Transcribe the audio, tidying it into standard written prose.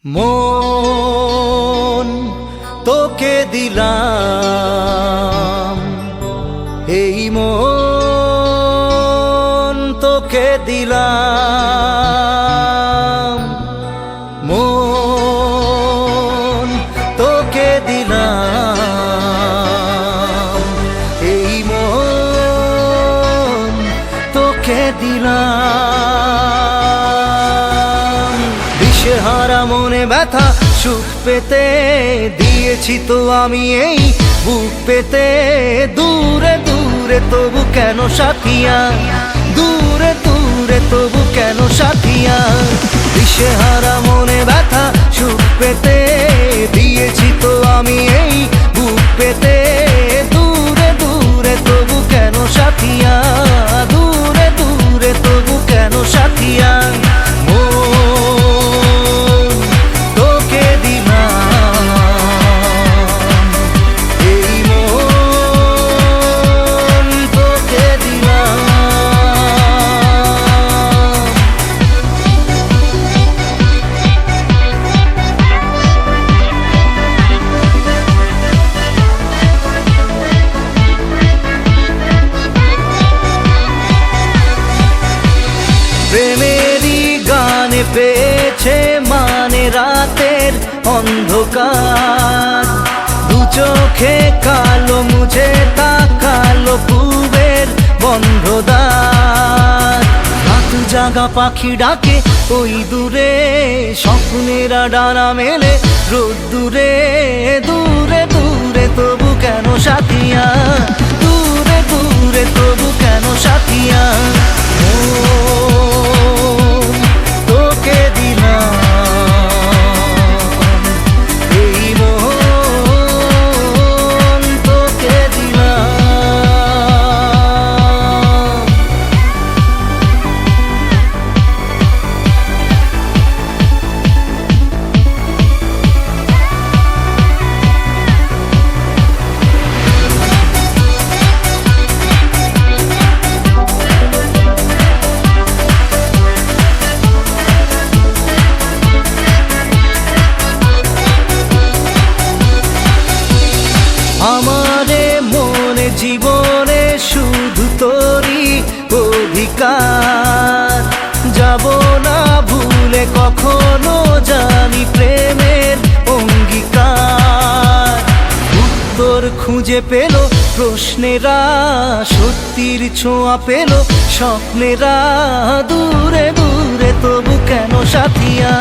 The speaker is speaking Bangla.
মন তোকে দিলাম, এই মন তোকে দিলাম, মন তোকে দিলাম, এই মন তোকে দিলাম। দিশেহারা মনে ব্যথা সুখ পেতে দিয়েছি তো আমি এই বুক পেতে। দূরে দূরে তবু কেন সাথিয়া, দূরে দূরে তবু কেন সাথিয়া। দিশেহারা মনে ব্যথা সুখ পেতে দিয়েছি তো আমি এই বুক পেতে। দূরে দূরে তবু কেন সাথিয়া, দূরে দূরে তবু কেন সাথিয়া। প্রেমেরই গানে পেয়েছে মানে রাতের অন্ধকার। দু চোখে কালো মুঝে তাকালো পূবের বন্ধ দ্বার। রাত জাগা পাখি ডাকে ওই দূরে, স্বপ্নেরা ডানা মেলে রোদ্দুরে। দূরে দূরে তবু কেন সাথিয়া, দূরে দূরে তবু কেন সাথিয়া। তোকে দিলাম, এই মন তোকে দিলাম। আমারে মনে জীবনে শুধু তোরই অধিকার। যাব না ভুলে কখনো জানি প্রেমের অঙ্গীকার। উত্তর খুঁজে পেল প্রশ্নেরা, সত্যির ছোঁয়া পেল স্বপ্নেরা। দূরে দূরে তবু কেন সাথিয়া,